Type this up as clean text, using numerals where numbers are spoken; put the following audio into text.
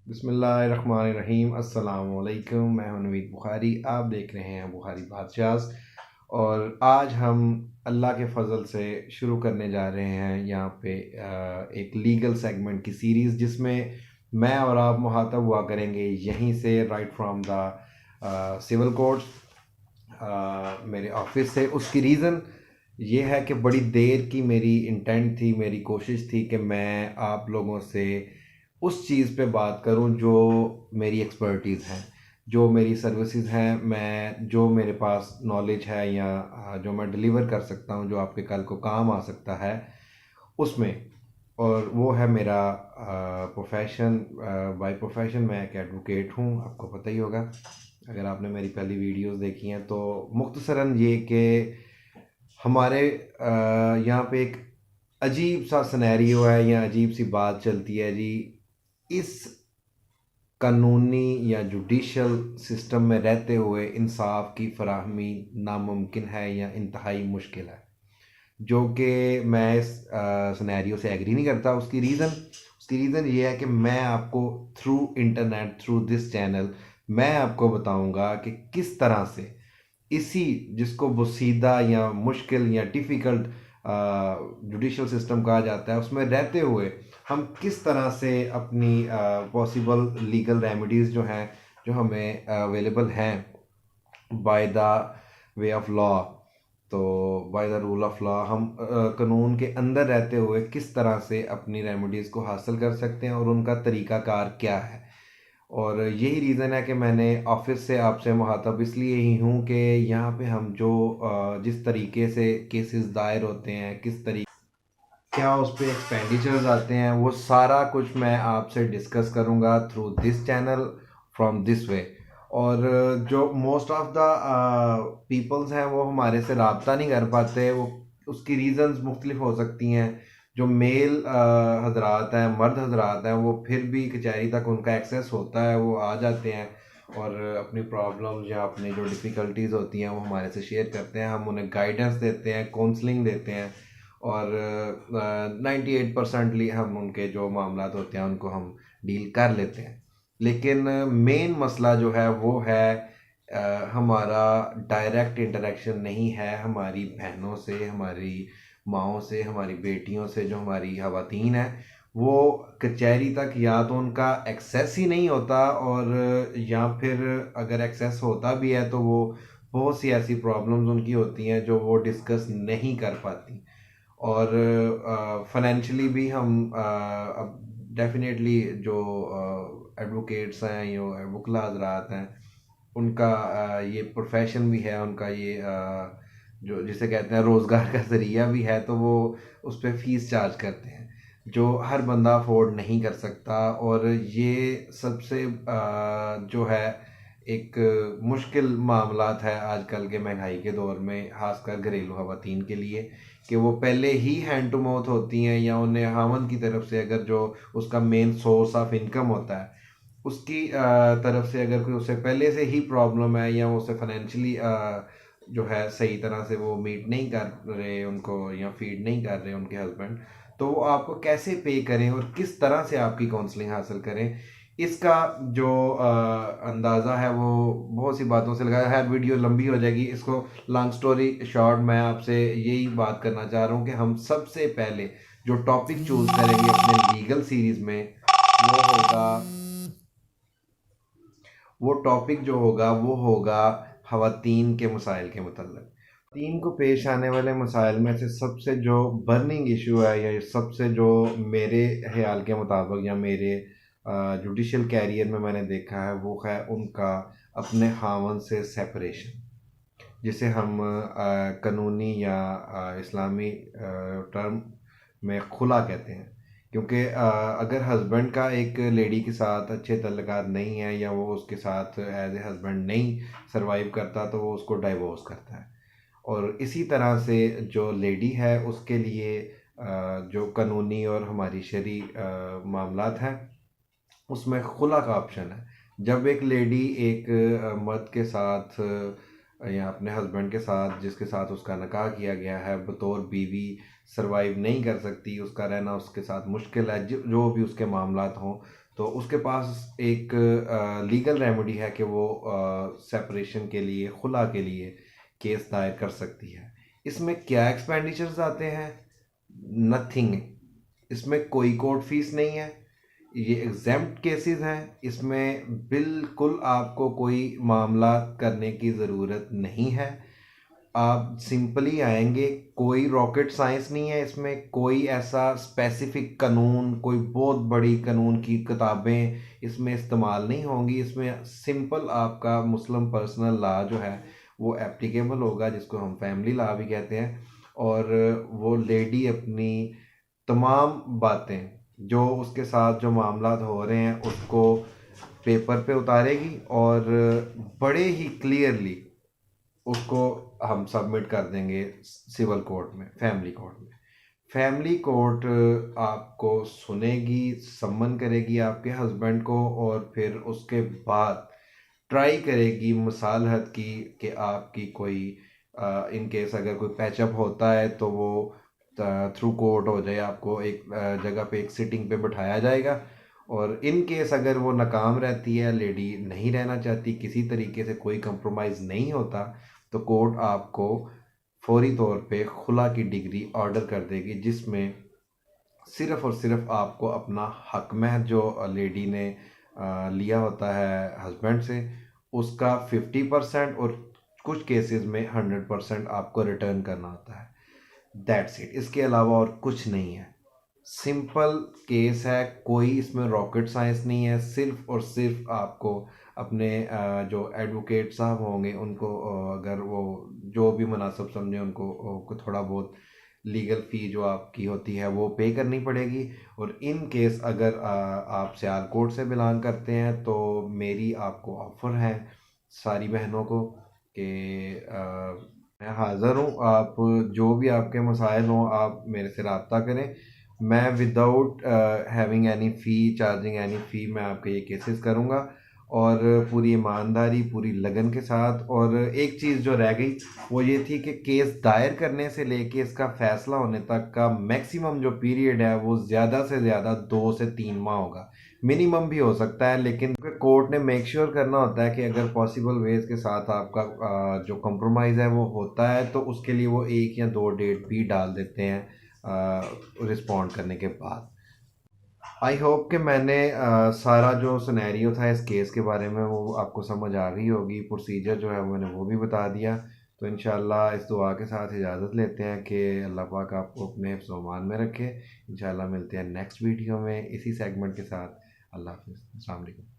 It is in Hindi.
बिस्मिल्लाहिर्रहमानिर्रहीम। अस्सलाम वालेकुम। मैं हूं नवीद बुखारी। आप देख रहे हैं बुखारी बादशाह। और आज हम अल्लाह के फ़ज़ल से शुरू करने जा रहे हैं यहाँ पे एक लीगल सेगमेंट की सीरीज़, जिसमें मैं और आप मुहातब हुआ करेंगे यहीं से, right from the civil courts, मेरे ऑफिस से। उसकी रीज़न ये है कि बड़ी देर की मेरी इंटेंट थी, मेरी कोशिश थी कि मैं आप लोगों से उस चीज़ पे बात करूं जो मेरी एक्सपर्टीज़ हैं, जो मेरी सर्विसेज हैं, मैं जो मेरे पास नॉलेज है या जो मैं डिलीवर कर सकता हूं, जो आपके कल को काम आ सकता है उसमें। और वो है मेरा प्रोफेशन। बाय प्रोफेशन मैं एक एडवोकेट हूं, आपको पता ही होगा अगर आपने मेरी पहली वीडियोस देखी हैं तो। मुख्तसरन ये कि हमारे यहाँ पे एक अजीब सा सिनेरियो है या अजीब सी बात चलती है जी। इस कानूनी या जुडिशल सिस्टम में रहते हुए इंसाफ की फराहमी नामुमकिन है या इंतहाई मुश्किल है, जो कि मैं इस सिनेरियो से एग्री नहीं करता। उसकी रीज़न ये है कि मैं आपको through internet, through this channel, मैं आपको बताऊंगा कि किस तरह से इसी, जिसको बोसीदा या मुश्किल या डिफ़िकल्ट जुडिशल सिस्टम कहा जाता है, उसमें रहते हुए हम किस तरह से अपनी पॉसिबल लीगल रेमेडीज़ जो हैं, जो हमें अवेलेबल हैं by the way of law, तो by the rule of law, हम कानून के अंदर रहते हुए किस तरह से अपनी रेमेडीज़ को हासिल कर सकते हैं और उनका तरीक़ाकार क्या है। और यही रीज़न है कि मैंने ऑफिस से आपसे मुखातब इसलिए ही हूँ कि यहाँ पे हम जो जिस तरीके से केसेस दायर होते हैं, किस तरीके, क्या उस पे एक्सपेंडिचर्स आते हैं, वो सारा कुछ मैं आपसे डिस्कस करूँगा through this channel, from this way. और जो मोस्ट ऑफ द पीपल्स हैं वो हमारे से रब्ता नहीं कर पाते, वो उसकी रीज़न्स मुख्तलिफ हो सकती हैं। जो मेल हजरात हैं, मर्द हजरात हैं, वो फिर भी कचहरी तक उनका एक्सेस होता है, वो आ जाते हैं और अपनी प्रॉब्लम्स या अपनी जो डिफ़िकल्टीज़ होती हैं वो हमारे से शेयर करते हैं। हम उन्हें गाइडेंस देते हैं, काउंसलिंग देते हैं, और 98% हम उनके जो मामला होते हैं उनको हम डील कर लेते हैं। लेकिन मेन मसला जो है वो है हमारा डायरेक्ट इंटरेक्शन नहीं है हमारी बहनों से, हमारी माँओं से, हमारी बेटियों से। जो हमारी ख़वातीन हैं वो कचहरी तक या तो उनका एक्सेस ही नहीं होता, और या फिर अगर एक्सेस होता भी है तो वो बहुत सी ऐसी प्रॉब्लम्स उनकी होती हैं जो वो डिस्कस नहीं कर पाती। और फाइनेंशियली भी हम अब डेफिनेटली जो एडवोकेट्स हैं, यो वकला हजरात हैं, उनका ये प्रोफेशन भी है, उनका ये जो जिसे कहते हैं रोज़गार का ज़रिया भी है, तो वो उस पर फ़ीस चार्ज करते हैं जो हर बंदा अफोर्ड नहीं कर सकता। और ये सबसे जो है एक मुश्किल मामलात है आजकल के महंगाई के दौर में, ख़ासकर घरेलू ख़वातीन के लिए, कि वो पहले ही हैंड टू माउथ होती हैं, या उन्हें हामन की तरफ से अगर जो उसका मेन सोर्स ऑफ इनकम होता है उसकी तरफ से अगर कोई उसे पहले से ही प्रॉब्लम है, या वो उसे फाइनेंशियली जो है सही तरह से वो मीट नहीं कर रहे उनको, या फीड नहीं कर रहे उनके हस्बैंड, तो वो आपको कैसे पे करें और किस तरह से आपकी काउंसलिंग हासिल करें, इसका जो अंदाज़ा है वो बहुत सी बातों से लगाया है। वीडियो लंबी हो जाएगी, इसको लॉन्ग स्टोरी शॉर्ट मैं आपसे यही बात करना चाह रहा हूँ कि हम सबसे पहले जो टॉपिक चूज़ करेंगे अपने लीगल सीरीज़ में, वो होगा, वो टॉपिक जो होगा वो होगा ख़वातीन के मसाइल के मतलब। ख़वातीन को पेश आने वाले मसाइल में से सबसे जो बर्निंग इशू है, या सबसे जो मेरे ख्याल के मुताबिक या मेरे जुडिशल कैरियर में मैंने देखा है, वो है उनका अपने ख़ावंद से सेपरेशन, जिसे हम कानूनी या इस्लामी टर्म में खुला कहते हैं। क्योंकि अगर हस्बैंड का एक लेडी के साथ अच्छे तल्लुकात नहीं है, या वो उसके साथ एज ए हस्बैंड नहीं सरवाइव करता, तो वो उसको डाइवोर्स करता है। और इसी तरह से जो लेडी है उसके लिए जो कानूनी और हमारी शरी मामलात हैं उसमें खुला का ऑप्शन है। जब एक लेडी एक मर्द के साथ या अपने हस्बैंड के साथ, जिसके साथ उसका निकाह किया गया है, बतौर बीवी सरवाइव नहीं कर सकती, उसका रहना उसके साथ मुश्किल है, जो भी उसके मामलात हों, तो उसके पास एक लीगल रेमेडी है कि वो सेपरेशन के लिए, खुला के लिए केस दायर कर सकती है। इसमें क्या एक्सपेंडिचर्स आते हैं? नथिंग। इसमें कोई कोर्ट फीस नहीं है, ये एग्जेम्प्ट केसेस हैं। इसमें बिल्कुल आपको कोई मामला करने की ज़रूरत नहीं है। आप सिंपली आएंगे, कोई रॉकेट साइंस नहीं है इसमें, कोई ऐसा स्पेसिफिक कानून, कोई बहुत बड़ी कानून की किताबें इसमें इस्तेमाल नहीं होंगी। इसमें सिंपल आपका मुस्लिम पर्सनल लॉ जो है वो एप्लीकेबल होगा, जिसको हम फैमिली लॉ भी कहते हैं। और वो लेडी अपनी तमाम बातें, जो उसके साथ जो मामला हो रहे हैं, उसको पेपर पे उतारेगी और बड़े ही क्लियरली उसको हम सबमिट कर देंगे सिविल कोर्ट में, फैमिली कोर्ट में। फैमिली कोर्ट आपको सुनेगी, सम्मन करेगी आपके हस्बैंड को, और फिर उसके बाद ट्राई करेगी मसालहत की कि आपकी कोई इन केस अगर कोई पैचअप होता है तो वो थ्रू कोर्ट हो जाए, आपको एक जगह पे एक सिटिंग पे बिठाया जाएगा। और इन केस अगर वो नाकाम रहती है, लेडी नहीं रहना चाहती, किसी तरीके से कोई कंप्रोमाइज़ नहीं होता, तो कोर्ट आपको फौरी तौर पे खुला की डिग्री ऑर्डर कर देगी, जिसमें सिर्फ और सिर्फ आपको अपना हक महर जो लेडी ने लिया होता है हस्बैंड से, उसका 50% और कुछ केसेस में 100% आपको रिटर्न करना होता है। दैट्स इट, इसके अलावा और कुछ नहीं है। सिंपल केस है, कोई इसमें रॉकेट साइंस नहीं है। सिर्फ और सिर्फ आपको अपने जो एडवोकेट साहब होंगे उनको अगर वो जो भी मुनासिब समझे उनको थोड़ा बहुत लीगल फ़ी जो आपकी होती है वो पे करनी पड़ेगी। और इन केस अगर आप सियालकोट से बिलोंग करते हैं तो मेरी आपको ऑफ़र है सारी बहनों को कि मैं हाज़िर हूँ। आप जो भी आपके मसाइल हों आप मेरे से रब्ता करें। मैं विदाउट हैविंग एनी फ़ी, चार्जिंग एनी फ़ी, मैं आपके ये केसेस करूँगा, और पूरी ईमानदारी, पूरी लगन के साथ। और एक चीज़ जो रह गई वो ये थी कि केस दायर करने से लेके इसका फ़ैसला होने तक का मैक्सिमम जो पीरियड है वो ज़्यादा से ज़्यादा 2 से 3 माह होगा, मिनिमम भी हो सकता है। लेकिन कोर्ट ने मेक श्योर करना होता है कि अगर पॉसिबल वेज के साथ आपका जो कंप्रोमाइज़ है वो होता है, तो उसके लिए वो 1 या 2 डेट भी डाल देते हैं रिस्पॉन्ड करने के बाद। आई होप कि मैंने सारा जो सिनेरियो था इस केस के बारे में वो आपको समझ आ गई होगी। प्रोसीजर जो है मैंने वो भी बता दिया। तो इंशाल्लाह इस दुआ के साथ इजाज़त लेते हैं कि अल्लाह पाक आपको अपने हिफ्ज़ व अमान में रखे। इंशाल्लाह मिलते हैं नेक्स्ट वीडियो में इसी सेगमेंट के साथ। अल्लाह हाफ़िज़। अस्सलाम वालेकुम।